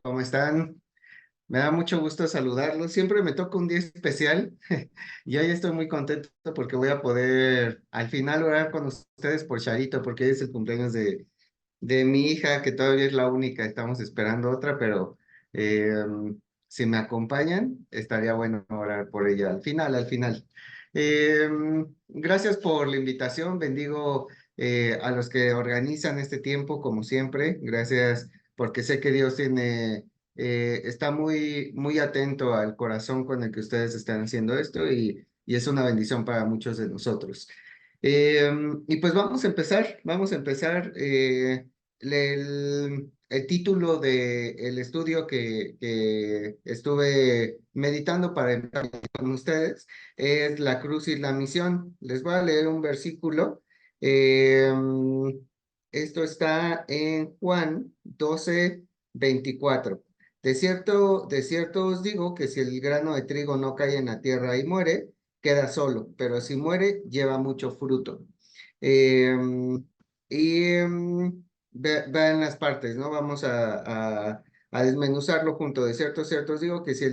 ¿Cómo están? Me da mucho gusto saludarlos. Siempre me toca un día especial y hoy estoy muy contento porque voy a poder al final orar con ustedes por Charito, porque hoy es el cumpleaños de mi hija, que todavía es la única. Estamos esperando otra, pero eh, si me acompañan, estaría bueno orar por ella al final, al final. Eh, Gracias por la invitación. Bendigo a los que organizan este tiempo, como siempre. Gracias porque sé que Dios está muy, muy atento al corazón con el que ustedes están haciendo esto y es una bendición para muchos de nosotros. Y pues vamos a empezar. El título del estudio que estuve meditando para empezar con ustedes es La cruz y la misión. Les voy a leer un versículo. Eh, Esto está en Juan 12:24. De cierto os digo que si el grano de trigo no cae en la tierra y muere, queda solo, pero si muere, lleva mucho fruto. Eh, Vean las partes, ¿no? Vamos a desmenuzarlo junto. Cierto os digo que si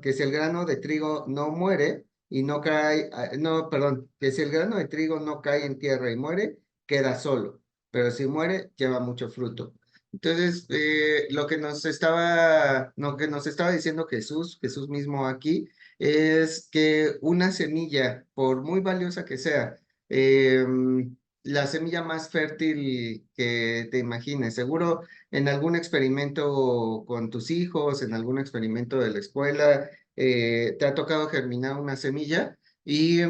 que si el grano de trigo no muere y no cae, no, perdón, que si el grano de trigo no cae en tierra y muere, queda solo, pero si muere, lleva mucho fruto. Entonces, lo que nos estaba diciendo Jesús mismo aquí, es que una semilla, por muy valiosa que sea, la semilla más fértil que te imagines, seguro en algún experimento con tus hijos, en algún experimento de la escuela, te ha tocado germinar una semilla y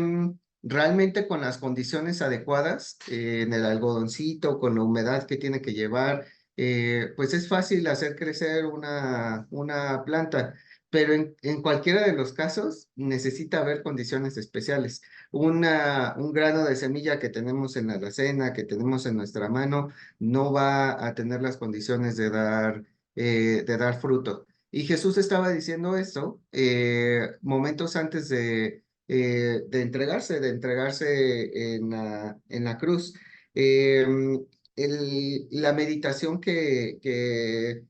realmente con las condiciones adecuadas, en el algodoncito, con la humedad que tiene que llevar, pues es fácil hacer crecer una planta, pero en cualquiera de los casos necesita haber condiciones especiales. Un grano de semilla que tenemos en la alacena, que tenemos en nuestra mano, no va a tener las condiciones de dar fruto. Y Jesús estaba diciendo esto momentos antes de entregarse en la cruz. Eh, la meditación que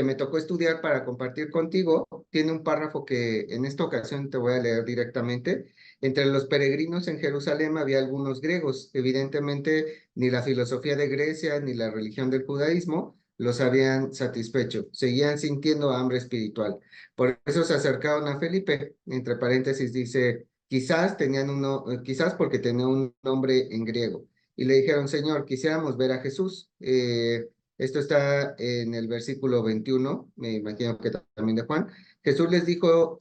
me tocó estudiar para compartir contigo tiene un párrafo que en esta ocasión te voy a leer directamente. Entre los peregrinos en Jerusalén había algunos griegos. Evidentemente, ni la filosofía de Grecia ni la religión del judaísmo los habían satisfecho. Seguían sintiendo hambre espiritual. Por eso se acercaron a Felipe. Entre paréntesis dice, quizás porque tenía un nombre en griego. Y le dijeron, Señor, quisiéramos ver a Jesús. Esto está en el versículo 21, me imagino que también de Juan. Jesús les dio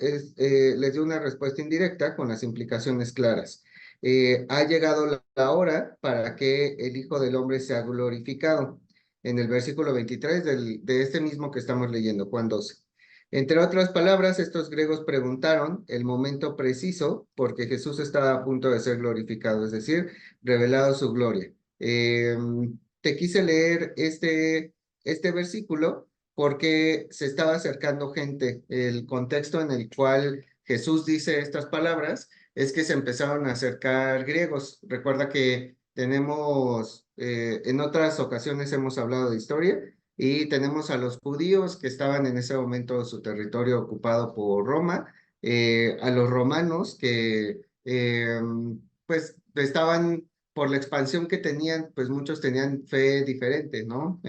una respuesta indirecta con las implicaciones claras. Ha llegado la hora para que el Hijo del Hombre sea glorificado. En el versículo 23 de este mismo que estamos leyendo, Juan 12. Entre otras palabras, estos griegos preguntaron el momento preciso porque Jesús estaba a punto de ser glorificado, es decir, revelado su gloria. Te quise leer este versículo porque se estaba acercando gente. El contexto en el cual Jesús dice estas palabras es que se empezaron a acercar griegos. Recuerda que en otras ocasiones hemos hablado de historia y tenemos a los judíos que estaban en ese momento su territorio ocupado por Roma, a los romanos que pues estaban por la expansión que tenían, pues muchos tenían fe diferente, ¿no?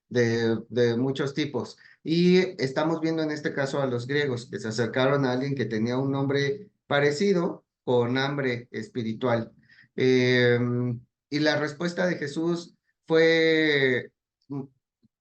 De muchos tipos. Y estamos viendo en este caso a los griegos que se acercaron a alguien que tenía un nombre parecido con hambre espiritual. Eh, y la respuesta de Jesús fue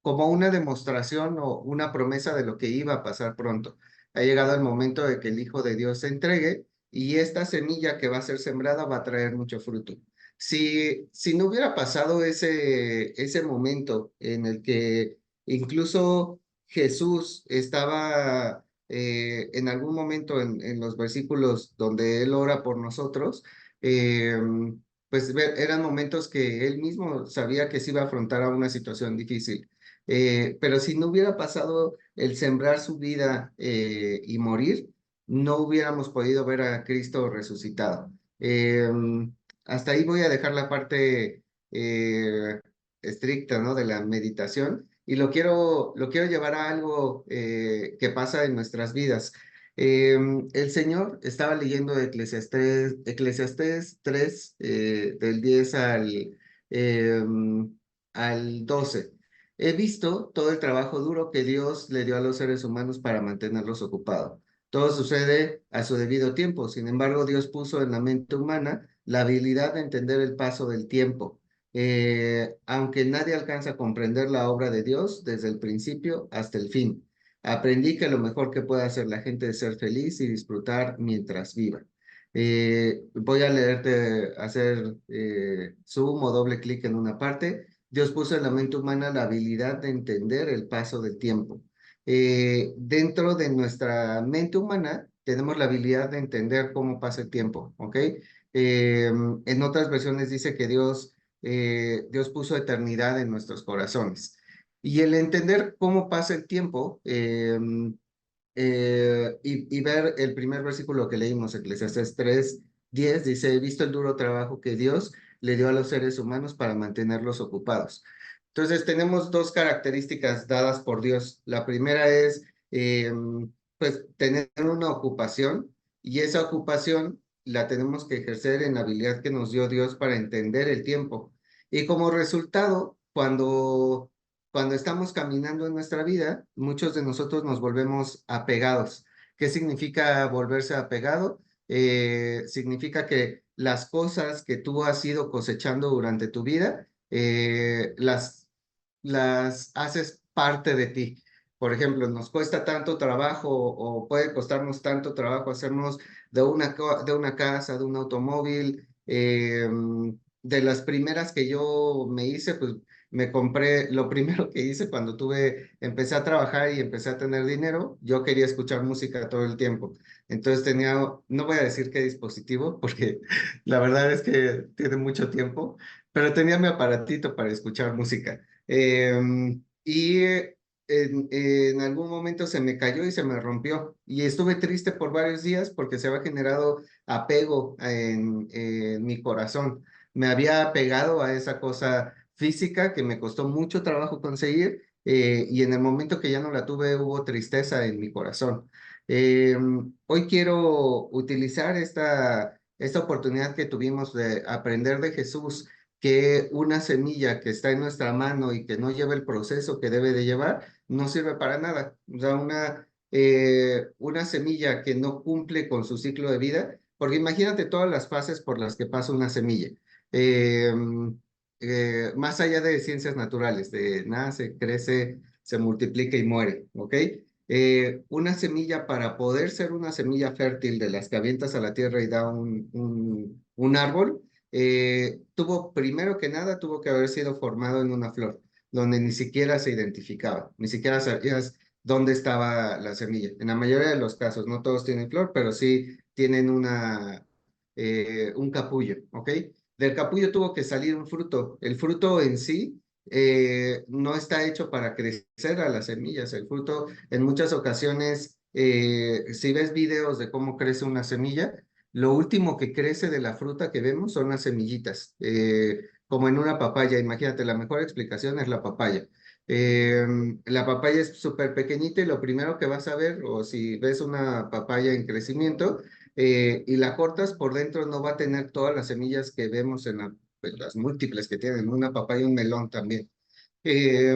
como una demostración o una promesa de lo que iba a pasar pronto. Ha llegado el momento de que el Hijo de Dios se entregue y esta semilla que va a ser sembrada va a traer mucho fruto. Si no hubiera pasado ese momento en el que incluso Jesús estaba en algún momento en los versículos donde Él ora por nosotros, eh, pues eran momentos que Él mismo sabía que se iba a afrontar a una situación difícil. Pero si no hubiera pasado el sembrar su vida y morir, no hubiéramos podido ver a Cristo resucitado. Hasta ahí voy a dejar la parte estricta, ¿no? De la meditación y lo quiero llevar a algo que pasa en nuestras vidas. El Señor estaba leyendo Eclesiastés 3 del 10 al 12. He visto todo el trabajo duro que Dios le dio a los seres humanos para mantenerlos ocupados. Todo sucede a su debido tiempo. Sin embargo, Dios puso en la mente humana la habilidad de entender el paso del tiempo. Aunque nadie alcanza a comprender la obra de Dios desde el principio hasta el fin. Aprendí que lo mejor que puede hacer la gente es ser feliz y disfrutar mientras viva. Voy a leerte, hacer zoom o doble clic en una parte. Dios puso en la mente humana la habilidad de entender el paso del tiempo. Dentro de nuestra mente humana tenemos la habilidad de entender cómo pasa el tiempo, ¿ok? En otras versiones dice que Dios puso eternidad en nuestros corazones. Y el entender cómo pasa el tiempo y ver el primer versículo que leímos, Eclesiastés 3:10, dice, he visto el duro trabajo que Dios le dio a los seres humanos para mantenerlos ocupados. Entonces tenemos dos características dadas por Dios. La primera es, pues, tener una ocupación y esa ocupación la tenemos que ejercer en la habilidad que nos dio Dios para entender el tiempo. Y como resultado, cuando estamos caminando en nuestra vida, muchos de nosotros nos volvemos apegados. ¿Qué significa volverse apegado? Significa que las cosas que tú has ido cosechando durante tu vida, las haces parte de ti. Por ejemplo, nos cuesta tanto trabajo o puede costarnos tanto trabajo hacernos de una casa, de un automóvil. De las primeras que yo me hice, pues me compré, lo primero que hice cuando empecé a trabajar y empecé a tener dinero, yo quería escuchar música todo el tiempo. Entonces tenía, no voy a decir qué dispositivo, porque la verdad es que tiene mucho tiempo, pero tenía mi aparatito para escuchar música. Y en algún momento se me cayó y se me rompió. Y estuve triste por varios días porque se había generado apego en mi corazón. Me había apegado a esa cosa física que me costó mucho trabajo conseguir y en el momento que ya no la tuve hubo tristeza en mi corazón. Hoy quiero utilizar esta oportunidad que tuvimos de aprender de Jesús, que una semilla que está en nuestra mano y que no lleva el proceso que debe de llevar, no sirve para nada. O sea, una semilla que no cumple con su ciclo de vida, porque imagínate todas las fases por las que pasa una semilla. Eh, Más allá de ciencias naturales, de nace, crece, se multiplica y muere, ¿ok? Una semilla para poder ser una semilla fértil de las que avientas a la tierra y da un árbol, primero que nada, tuvo que haber sido formado en una flor, donde ni siquiera se identificaba, ni siquiera sabías dónde estaba la semilla. En la mayoría de los casos, no todos tienen flor, pero sí tienen un capullo, ¿ok? Del capullo tuvo que salir un fruto. El fruto en sí no está hecho para crecer a las semillas. El fruto, en muchas ocasiones, si ves videos de cómo crece una semilla, lo último que crece de la fruta que vemos son las semillitas, como en una papaya. Imagínate, la mejor explicación es la papaya. La papaya es súper pequeñita y lo primero que vas a ver, o si ves una papaya en crecimiento, y la cortas por dentro, no va a tener todas las semillas que vemos pues, las múltiples que tienen una papaya y un melón también. Eh,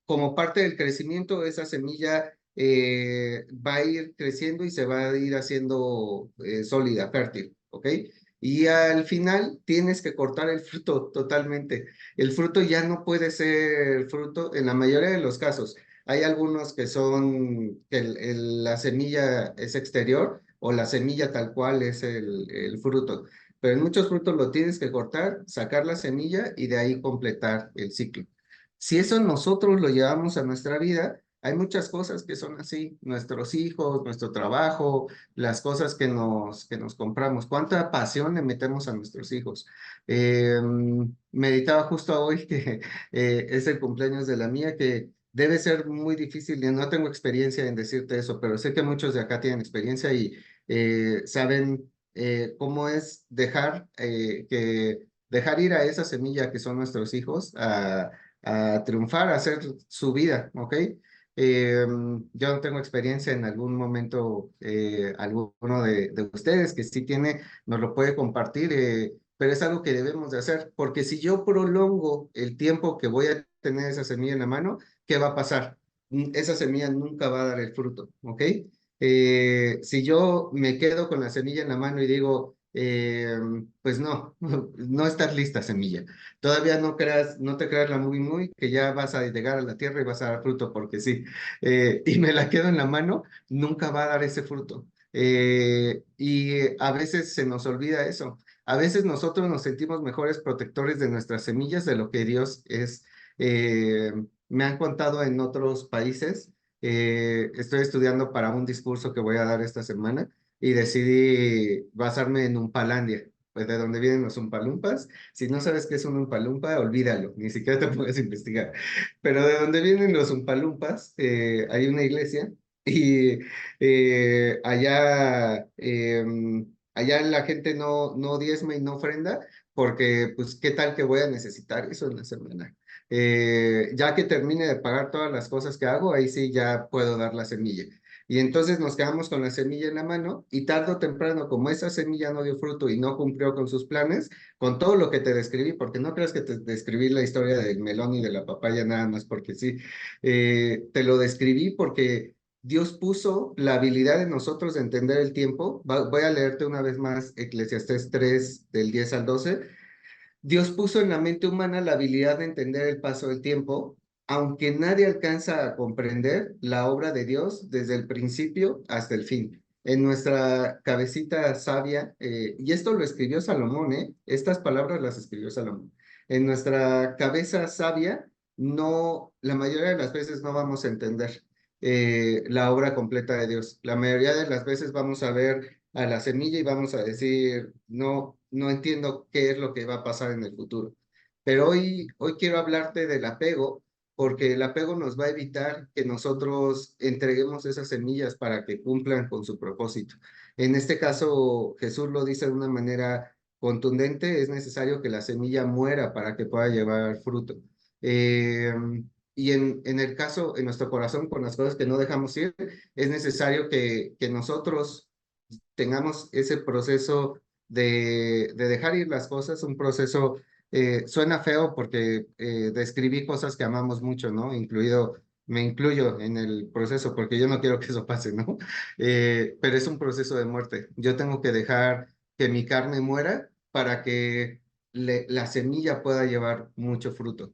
Como parte del crecimiento, esa semilla va a ir creciendo y se va a ir haciendo sólida, fértil, ¿ok? Y al final tienes que cortar el fruto totalmente. El fruto ya no puede ser fruto en la mayoría de los casos. Hay algunos que son, que la semilla es exterior o la semilla tal cual es el fruto. Pero en muchos frutos lo tienes que cortar, sacar la semilla y de ahí completar el ciclo. Si eso nosotros lo llevamos a nuestra vida, hay muchas cosas que son así, nuestros hijos, nuestro trabajo, las cosas que nos compramos, cuánta pasión le metemos a nuestros hijos. Meditaba justo hoy que es el cumpleaños de la mía, que debe ser muy difícil, y no tengo experiencia en decirte eso, pero sé que muchos de acá tienen experiencia y saben cómo es dejar ir a esa semilla que son nuestros hijos a triunfar, a hacer su vida, ¿ok? Yo no tengo experiencia en algún momento, alguno de ustedes que sí tiene, nos lo puede compartir, pero es algo que debemos de hacer, porque si yo prolongo el tiempo que voy a tener esa semilla en la mano, ¿qué va a pasar? Esa semilla nunca va a dar el fruto, ¿ok? Si yo me quedo con la semilla en la mano y digo, pues no, no estás lista semilla. Todavía no creas, no te creas la muy, que ya vas a llegar a la tierra y vas a dar fruto, porque sí. Y me la quedo en la mano, nunca va a dar ese fruto. Y a veces se nos olvida eso. A veces nosotros nos sentimos mejores protectores de nuestras semillas de lo que Dios es. Eh, Me han contado en otros países. Estoy estudiando para un discurso que voy a dar esta semana y decidí basarme en Umpalandia, pues de donde vienen los Umpalumpas. Si no sabes qué es un Umpalumpa, olvídalo, ni siquiera te puedes investigar. Pero de donde vienen los Umpalumpas, hay una iglesia y allá la gente no diezma y no ofrenda porque, pues, ¿qué tal que voy a necesitar eso en la semana? Ya que termine de pagar todas las cosas que hago, ahí sí ya puedo dar la semilla. Y entonces nos quedamos con la semilla en la mano y tarde o temprano, como esa semilla no dio fruto y no cumplió con sus planes, con todo lo que te describí, porque no creas que te describí la historia del melón y de la papaya nada más porque sí, te lo describí porque Dios puso la habilidad en nosotros de entender el tiempo. Voy a leerte una vez más Eclesiastés 3 del 10 al 12. Dios puso en la mente humana la habilidad de entender el paso del tiempo, aunque nadie alcanza a comprender la obra de Dios desde el principio hasta el fin. En nuestra cabecita sabia, y esto lo escribió Salomón, estas palabras las escribió Salomón. En nuestra cabeza sabia, no, la mayoría de las veces no vamos a entender la obra completa de Dios. La mayoría de las veces vamos a ver a la semilla y vamos a decir, no, no entiendo qué es lo que va a pasar en el futuro. Pero hoy quiero hablarte del apego, porque el apego nos va a evitar que nosotros entreguemos esas semillas para que cumplan con su propósito. En este caso, Jesús lo dice de una manera contundente, es necesario que la semilla muera para que pueda llevar fruto. Eh, y en el caso, en nuestro corazón, con las cosas que no dejamos ir, es necesario que nosotros tengamos ese proceso de dejar ir las cosas, un proceso, suena feo porque describí cosas que amamos mucho, ¿no? Incluido, me incluyo en el proceso porque yo no quiero que eso pase, ¿no? Pero es un proceso de muerte. Yo tengo que dejar que mi carne muera para que la semilla pueda llevar mucho fruto.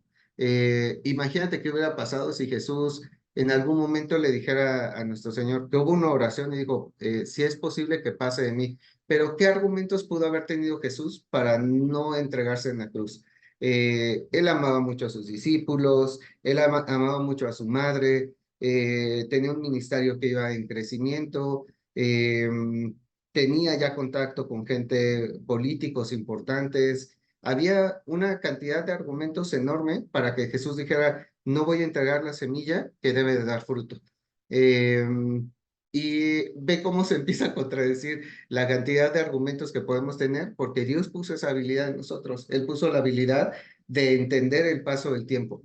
Imagínate qué hubiera pasado si Jesús en algún momento le dijera a nuestro Señor que hubo una oración y dijo, si es posible que pase de mí, pero ¿qué argumentos pudo haber tenido Jesús para no entregarse en la cruz? Él amaba mucho a sus discípulos, él amaba mucho a su madre, tenía un ministerio que iba en crecimiento, eh, tenía ya contacto con gente, políticos importantes. Había una cantidad de argumentos enorme para que Jesús dijera, no voy a entregar la semilla que debe de dar fruto. Eh, y ve cómo se empieza a contradecir la cantidad de argumentos que podemos tener, porque Dios puso esa habilidad en nosotros. Él puso la habilidad de entender el paso del tiempo.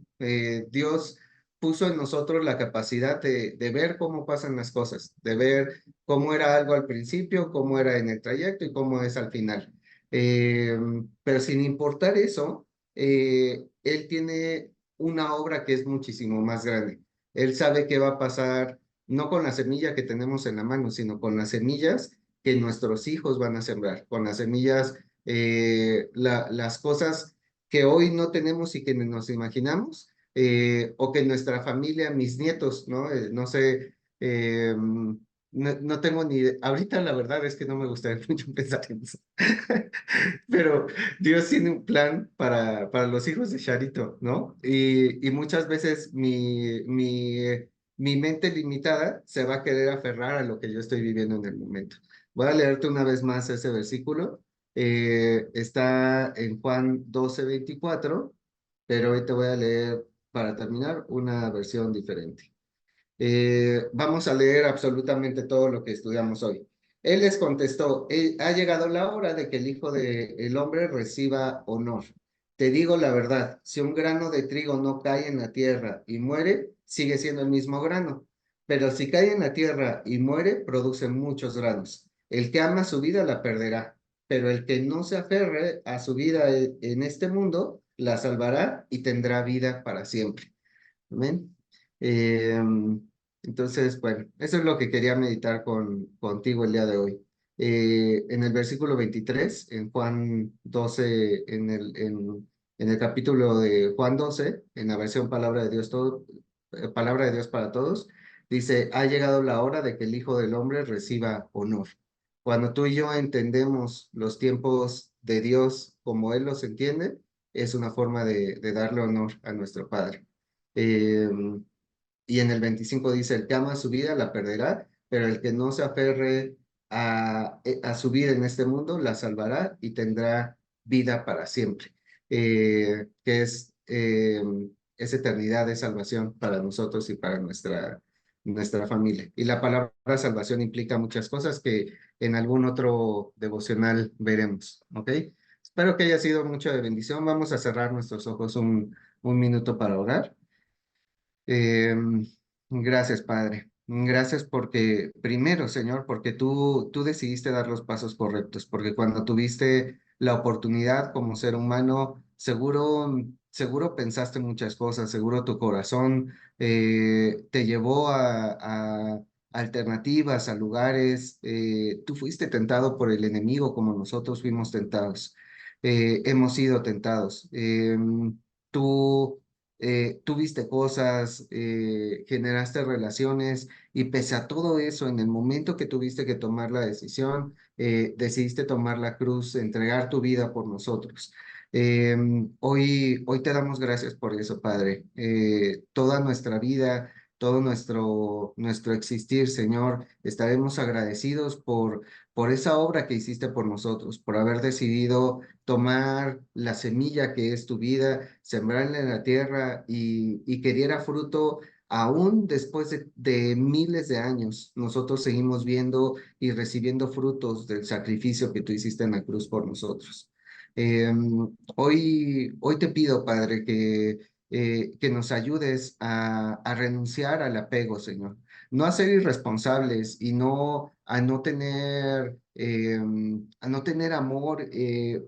Dios puso en nosotros la capacidad de ver cómo pasan las cosas, de ver cómo era algo al principio, cómo era en el trayecto y cómo es al final. Eh, pero sin importar eso, Él tiene una obra que es muchísimo más grande. Él sabe qué va a pasar, no con la semilla que tenemos en la mano, sino con las semillas que nuestros hijos van a sembrar, con las semillas, las cosas que hoy no tenemos y que nos imaginamos, o que nuestra familia, mis nietos, ¿no? No sé, no tengo ni idea. Ahorita la verdad es que no me gustaría mucho pensar en eso. Pero Dios tiene un plan para los hijos de Charito, ¿no? Y muchas veces mi mente limitada se va a querer aferrar a lo que yo estoy viviendo en el momento. Voy a leerte una vez más ese versículo. Está en Juan 12:24, pero hoy te voy a leer, para terminar, una versión diferente. Vamos a leer absolutamente todo lo que estudiamos hoy. Él les contestó, ha llegado la hora de que el Hijo del Hombre reciba honor. Te digo la verdad, si un grano de trigo no cae en la tierra y muere, sigue siendo el mismo grano. Pero si cae en la tierra y muere, produce muchos granos. El que ama su vida la perderá, pero el que no se aferre a su vida en este mundo, la salvará y tendrá vida para siempre. Amén. Eh, entonces, bueno, eso es lo que quería meditar contigo el día de hoy. En el versículo 23, en Juan 12, en el capítulo de Juan 12, en la versión Palabra de Dios, Palabra de Dios para todos, dice, ha llegado la hora de que el Hijo del Hombre reciba honor. Cuando tú y yo entendemos los tiempos de Dios como Él los entiende, es una forma de darle honor a nuestro Padre. Eh, y en el 25 dice, el que ama su vida la perderá, pero el que no se aferre a su vida en este mundo la salvará y tendrá vida para siempre, que es eternidad de salvación para nosotros y para nuestra familia. Y la palabra salvación implica muchas cosas que en algún otro devocional veremos, ¿ok? Espero que haya sido mucho de bendición. Vamos a cerrar nuestros ojos un minuto para orar. Eh, gracias, Padre. Gracias porque, primero, Señor, porque tú decidiste dar los pasos correctos, porque cuando tuviste la oportunidad como ser humano, seguro pensaste muchas cosas, seguro tu corazón te llevó a alternativas, a lugares. Tú fuiste tentado por el enemigo como nosotros fuimos tentados. Hemos sido tentados. Tú viste cosas, generaste relaciones y pese a todo eso, en el momento que tuviste que tomar la decisión, decidiste tomar la cruz, entregar tu vida por nosotros. Hoy te damos gracias por eso, Padre. Toda nuestra vida, todo nuestro existir, Señor, estaremos agradecidos por esa obra que hiciste por nosotros, por haber decidido tomar la semilla que es tu vida, sembrarla en la tierra y que diera fruto aún después de miles de años. Nosotros seguimos viendo y recibiendo frutos del sacrificio que tú hiciste en la cruz por nosotros. Eh, hoy te pido, Padre, que nos ayudes a renunciar al apego, Señor. No a ser irresponsables y no a no tener amor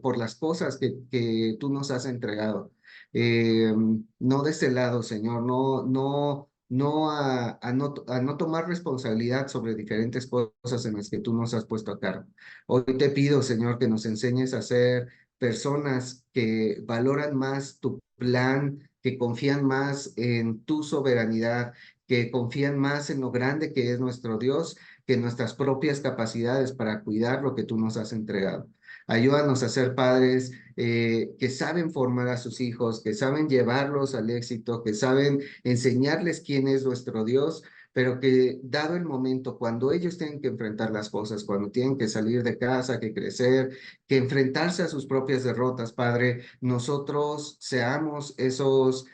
por las cosas que tú nos has entregado. No de ese lado, Señor, no a no tomar responsabilidad sobre diferentes cosas en las que tú nos has puesto a cargo. Hoy te pido, Señor, que nos enseñes a ser personas que valoran más tu plan, que confían más en tu soberanidad, que confían más en lo grande que es nuestro Dios que nuestras propias capacidades para cuidar lo que tú nos has entregado. Ayúdanos a ser padres que saben formar a sus hijos, que saben llevarlos al éxito, que saben enseñarles quién es nuestro Dios, pero que dado el momento, cuando ellos tienen que enfrentar las cosas, cuando tienen que salir de casa, que crecer, que enfrentarse a sus propias derrotas, Padre, nosotros seamos esos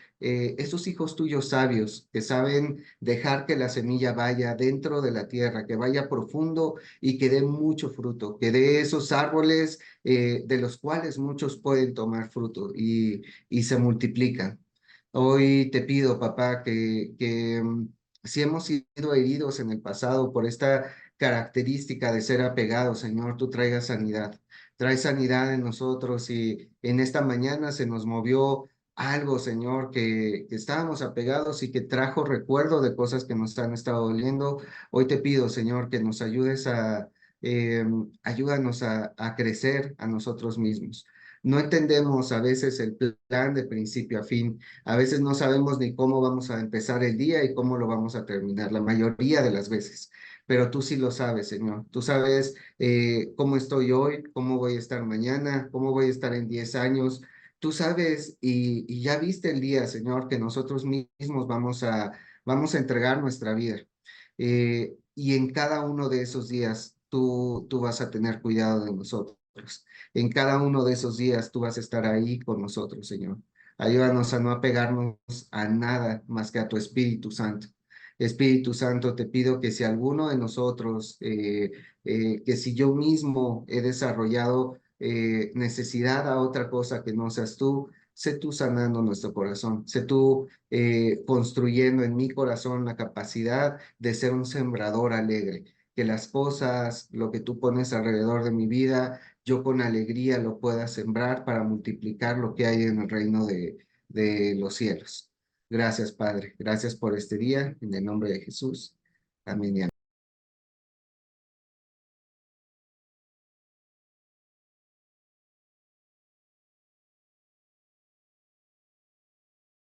hijos tuyos sabios que saben dejar que la semilla vaya dentro de la tierra, que vaya profundo y que dé mucho fruto, que dé esos árboles de los cuales muchos pueden tomar fruto y se multiplican. Hoy te pido, papá, que si hemos sido heridos en el pasado por esta característica de ser apegados, Señor, tú traigas sanidad. Trae sanidad en nosotros y en esta mañana se nos movió algo, Señor, que estábamos apegados y que trajo recuerdo de cosas que nos han estado doliendo. Hoy te pido, Señor, que nos ayúdanos a crecer a nosotros mismos. No entendemos a veces el plan de principio a fin. A veces no sabemos ni cómo vamos a empezar el día y cómo lo vamos a terminar, la mayoría de las veces. Pero tú sí lo sabes, Señor. Tú sabes cómo estoy hoy, cómo voy a estar mañana, cómo voy a estar en 10 años. Tú sabes y ya viste el día, Señor, que nosotros mismos vamos a entregar nuestra vida. Y en cada uno de esos días tú vas a tener cuidado de nosotros. En cada uno de esos días tú vas a estar ahí con nosotros, Señor. Ayúdanos a no apegarnos a nada más que a tu Espíritu Santo. Espíritu Santo, te pido que si alguno de nosotros, que si yo mismo he desarrollado necesidad a otra cosa que no seas tú, sé tú sanando nuestro corazón, sé tú construyendo en mi corazón la capacidad de ser un sembrador alegre, que las cosas, lo que tú pones alrededor de mi vida, yo con alegría lo pueda sembrar para multiplicar lo que hay en el reino de los cielos. Gracias, Padre. Gracias por este día. En el nombre de Jesús. Amén. Y amén.